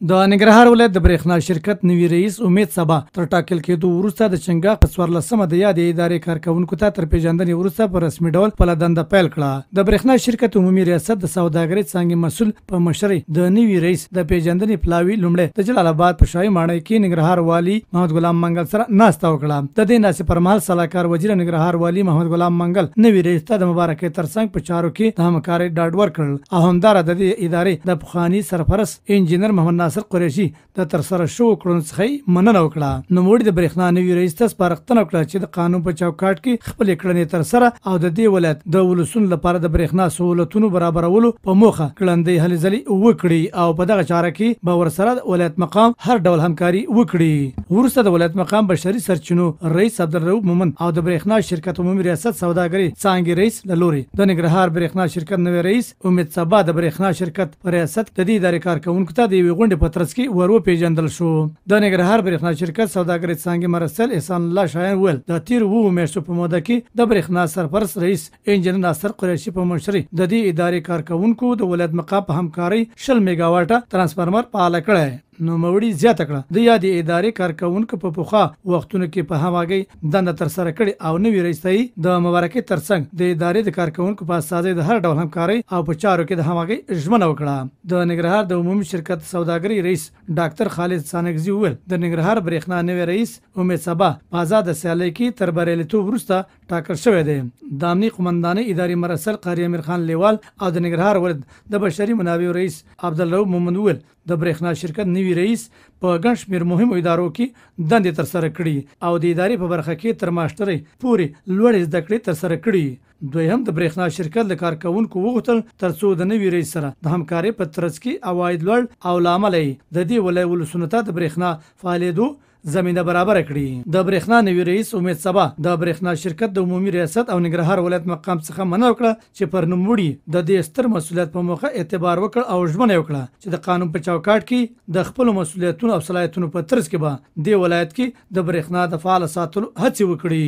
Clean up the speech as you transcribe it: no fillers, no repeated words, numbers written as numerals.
د ننګرهار ولایت د برېښنا شرکت نوي رئیس امید صبا تر ټاکل کېدو وروسته د چنګاښ په 14مه د یادې ادارې کارکونکو ته تر پیژندنې وروسته په رسمي ډول خپله دنده پیل کړه. د برېښنا شرکت عمومي ریاست د سوداګرۍ څانګې مسؤل په مشرۍ د نوي رئیس د پیژندنې پلاوي لومړی د جلال آباد په شاهي ماڼۍ کې ننګرهار والي محمد غلام منګل سره ناسته وکړه. د دې ناستې پر مهال سلاکار وزیر ننګرهار والي محمد غلام منګل نوي رئیس ته د مبارکۍ ترڅنګ په چارو کې د همکارۍ ډاډ ورکړل او همدارا د دې ادارې د پخواني سرپرست انجینر محمد ناصر قریشي د ترسره شوو کړنو څخه مننه وکړه. نوموړي د برېښنا نوي رئیس ته سپارښتنه وکړه چې د قانون په چوکاټ کې خپلې کړنې ترسره او د دې ولایت د ولسونو لپاره د برېښنا سهولتونو برابرولو په موخه کړندۍ هلې ځلې وکړي او په دغه چاره کې به ورسره د ولایت مقام هر ډول همکاري وکړي. وروسته د ولایت مقام بشري سرچینو رئیس عبدالرؤف مومن او د برېښنا شرکت عمومي ریاست سوداګرۍ څانګې رئیس له لوري د ننګرهار برېښنا شرکت نوي رئیس امید صبا د برېښنا شرکت په ریاست د دې ادارې کارکونکو ته د یوې غونډې په ترڅ کې وروپېژندل شو. د ننګرهار برېښنا شرکت سوداګرۍ څانګې مرستیال احسان الله شایان وویل د تېرو 2 میاشتو په موده کې د برېښنا سرپرست رئیس انجینر ناصر قریشي په مشرۍ د دې ادارې کارکونکو د ولایت مقام په همکارۍ 60 میګاواټه ترانسفارمر فعال کړی. نوموړي زیاته کړه د یادې ادارې کارکونکو په پخوا وختونو کې په همغږۍ دنده ترسره کړې او نوي رئیس ته د مبارکۍ ترڅنګ د ادارې د کارکونکو په اساسي د هر ډول همکارۍ او په چارو کې د همغږۍ ژمنه وکړه. د ننګرهار د عمومي شرکت سوداګرۍ رئیس ډاکټر خالد سانګزي وویل د ننګرهار برېښنا نوي رئیس امید صبا په آزاده سیالۍ کې تر بریالیتوب وروسته ټاکل شوی دی. د امنیه قومندانۍ ادارې مرستیال قاری امیر خان لیوال او د ننګرهار ولایت د بشري منابعو رئیس عبدالرؤف مومن وویل د برېښنا شرکت نوي رئیس په ګڼ شمېر مهمو ادارو کې دندې ترسره کړي او د ادارې په برخه کې تر ماسټرۍ پورې لوړې زده کړې ترسره کړي. دویم د برېښنا شرکت له کارکونکو وغوښتل ترڅو د نوي رئیس سره د همکارۍ په ترڅ کې عواید لوړ او له امله یې د دې ولایت ولسونو ته د برېښنا فعالېدو زمینه برابر کړي. د برېښنا نوي رئیس امید صبا د برېښنا شرکت د عمومي ریاست او ننګرهار ولایت مقام څخه مننه وکړه چې پر نوموړي د دې ستر مسؤلیت په موخه اعتبار وکړ او ژمنه وکړه چې د قانون په چوکاټ کې د خپل مسؤلیتونو او صلاحیتونو په ترڅ کې به د ولایت کې د برېښنا د فعال ساتلو هڅې وکړي.